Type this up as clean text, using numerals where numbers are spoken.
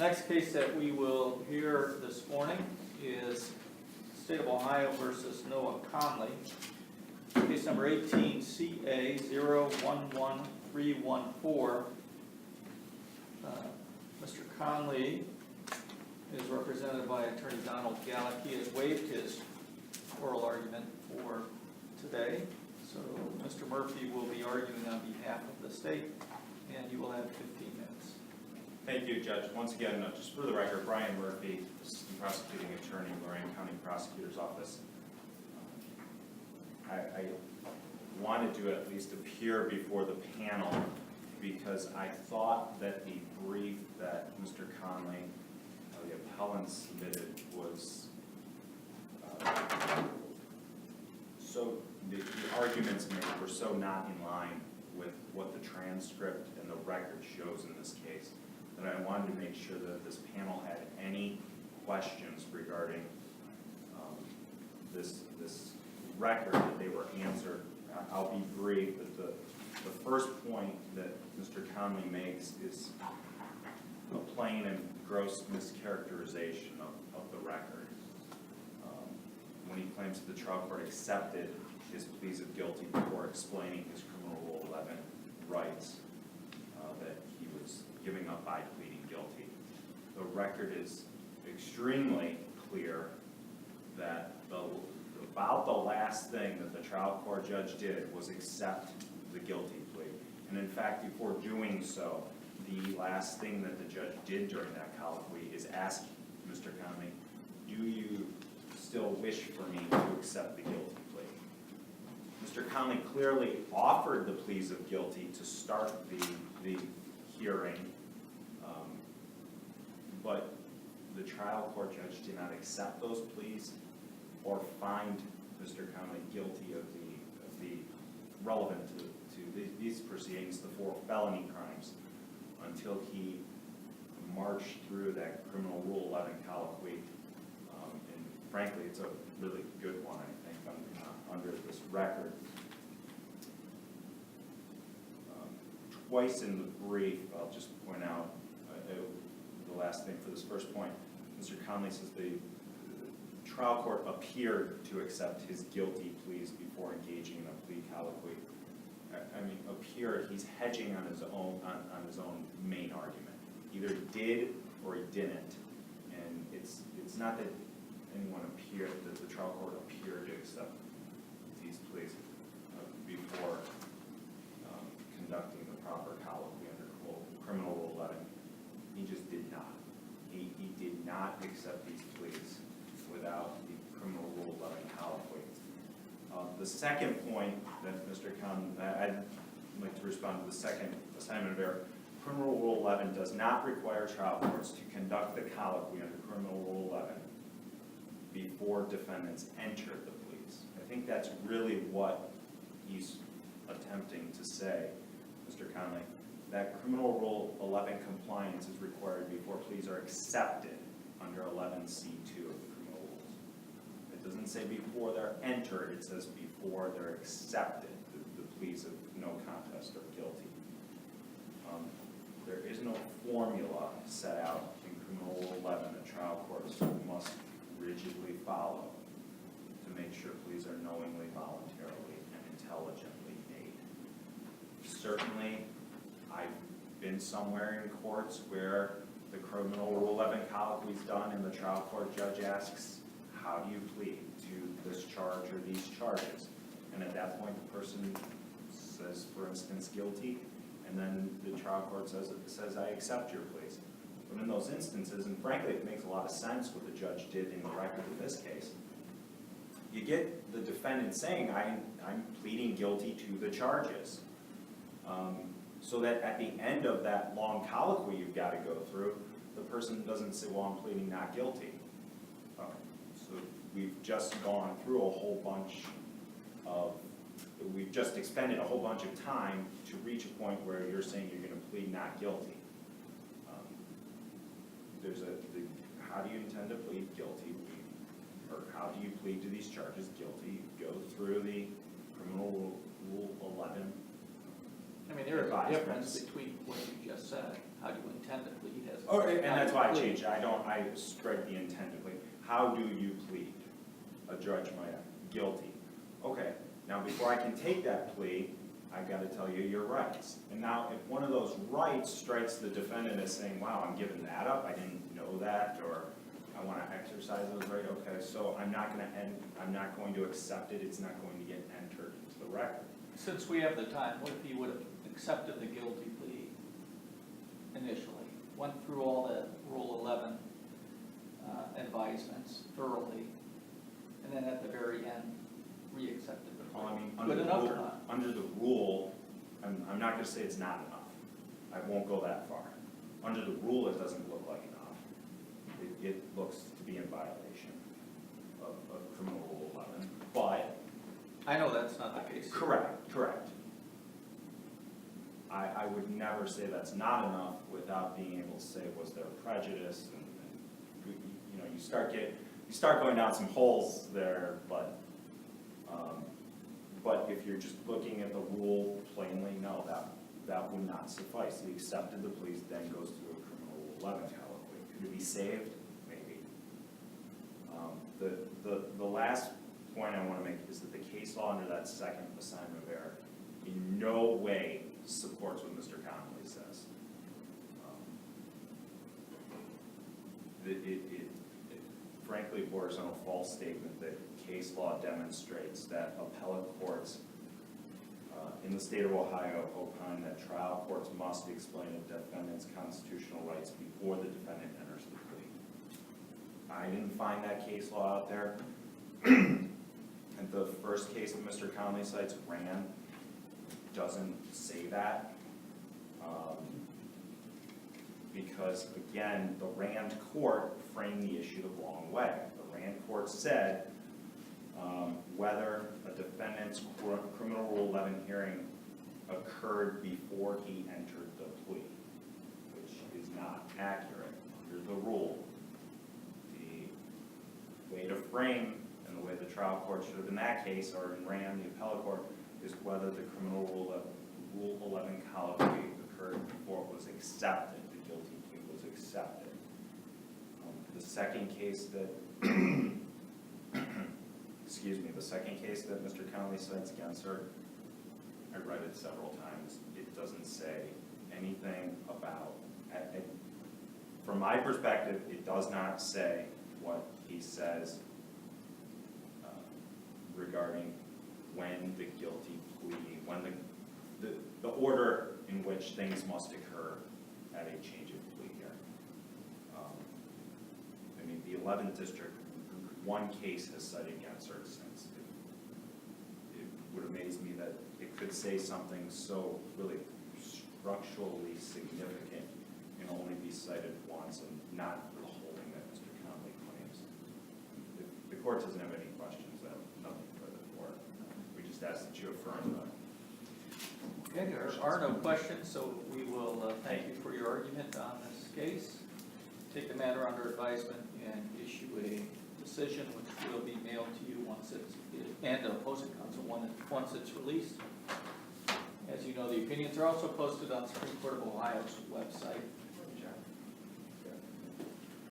Next case that we will hear this morning is State of Ohio versus Noah Conley. Case number 18CA011314. Mr. Conley is represented by Attorney Donald Gallick. He has waived his oral argument for today. So Mr. Murphy will be arguing on behalf of the state, and you will have 15 minutes. Thank you, Judge. Once again, just for the record, Brian Murphy, Assistant Prosecuting Attorney, Lorain County Prosecutor's Office. I wanted to at least appear before the panel because I thought that the brief that Mr. Conley, the appellant, submitted was the arguments made were so not in line with what the transcript and the record shows in this case that I wanted to make sure that this panel had any questions regarding this record, that they were answered. I'll be brief, but the first point that Mr. Conley makes is a plain and gross mischaracterization of the record. When he claims that the trial court accepted his pleas of guilty before explaining his criminal rule 11 rights, that he was giving up by pleading guilty. The record is extremely clear that about the last thing that the trial court judge did was accept the guilty plea. And in fact, before doing so, the last thing that the judge did during that colloquy is ask Mr. Conley, do you still wish for me to accept the guilty plea? Mr. Conley clearly offered the pleas of guilty to start the hearing, but the trial court judge did not accept those pleas or find Mr. Conley guilty of the relevant to these proceedings, the 4 felony crimes, until he marched through that criminal rule 11 colloquy. And frankly, it's a really good one, I think, under this record. Twice in the brief, I'll just point out the last thing for this first point. Mr. Conley says the trial court appeared to accept his guilty pleas before engaging in a plea colloquy. I mean, appeared, he's hedging on his own main argument. Either did or he didn't. And it's not that anyone appeared, that the trial court appeared to accept these pleas before conducting the proper colloquy under criminal rule 11. He just did not. He did not accept these pleas without the criminal rule 11 colloquy. The second point that Mr. Conley, I'd like to respond to the second assignment of error. Criminal rule 11 does not require trial courts to conduct the colloquy under criminal rule 11 before defendants enter the pleas. I think that's really what he's attempting to say, Mr. Conley, that criminal rule 11 compliance is required before pleas are accepted under 11C2 of the criminal rules. It doesn't say before they're entered, it says before they're accepted, the pleas of no contest or guilty. There is no formula set out in criminal rule 11 that trial courts must rigidly follow to make sure pleas are knowingly, voluntarily, and intelligently made. Certainly, I've been somewhere in courts where the criminal rule 11 colloquy is done and the trial court judge asks, how do you plead to this charge or these charges? And at that point, the person says, for instance, guilty, and then the trial court says, I accept your pleas. But in those instances, and frankly, it makes a lot of sense what the judge did in the record in this case, you get the defendant saying, I'm pleading guilty to the charges. So that at the end of that long colloquy you've got to go through, the person doesn't say, well, I'm pleading not guilty. So we've just gone through a whole bunch of, we've just expended a whole bunch of time to reach a point where you're saying you're going to plead not guilty. How do you intend to plead guilty? Or how do you plead to these charges guilty? You go through the criminal rule 11. I mean, there is a difference between what you just said. how do you intend to plead as. Oh, and that's why I how do you changed it. I strike the intent to plead. How do you plead? A judge might, guilty. Okay, now before I can take that plea, I gotta tell you your rights. And now if one of those rights strikes the defendant as saying, wow, I'm giving that up, I didn't know that, or I wanna exercise those rights, okay, so I'm not going to accept it, it's not going to get entered into the record. Since we have the time, what if he would have accepted the guilty plea initially, went through all the Rule 11 advisements thoroughly, and then at the very end, re-accepted the plea? Well, I mean, Good enough or not? under the rule, I'm not gonna say it's not enough. I won't go that far. Under the rule, it doesn't look like enough. It looks to be in violation of criminal rule 11, but. I know that's not the case. Correct. I would never say that's not enough without being able to say, was there prejudice? And you know, you start going down some holes there, but if you're just looking at the rule plainly, no, that would not suffice. He accepted the plea, then goes through a criminal rule 11 colloquy. Could it be saved? Maybe. The last point I want to make is that the case law under that second assignment of error in no way supports what Mr. Conley says. It frankly borders on a false statement that case law demonstrates that appellate courts in the state of Ohio opine that trial courts must explain a defendant's constitutional rights before the defendant enters the plea. I didn't find that case law out there. And the first case that Mr. Conley cites, Rand, doesn't say that. Because again, the Rand court framed the issue the wrong way. The Rand court said whether a defendant's criminal rule 11 hearing occurred before he entered the plea, which is not accurate under the rule. The way to frame and the way the trial court should have in that case, or in Rand, the appellate court, is whether the criminal rule 11 colloquy occurred before it was accepted, the guilty plea was accepted. The second case that, the second case that Mr. Conley cites against her, I read it several times. It doesn't say anything about, from my perspective, it does not say what he says regarding when the guilty plea, when the order in which things must occur at a change of plea here. I mean, the 11th district, one case has cited against her since. It would amaze me that it could say something so really structurally significant and only be cited once and not for the holding that Mr. Conley claims. If the court doesn't have any questions, I have nothing further for it. We just ask that you affirm that. Okay, there are no questions, so we will thank you for your argument on this case. Take the matter under advisement and issue a decision which will be mailed to you once it's, and opposing counsel once it's released. As you know, the opinions are also posted on Supreme Court of Ohio's website.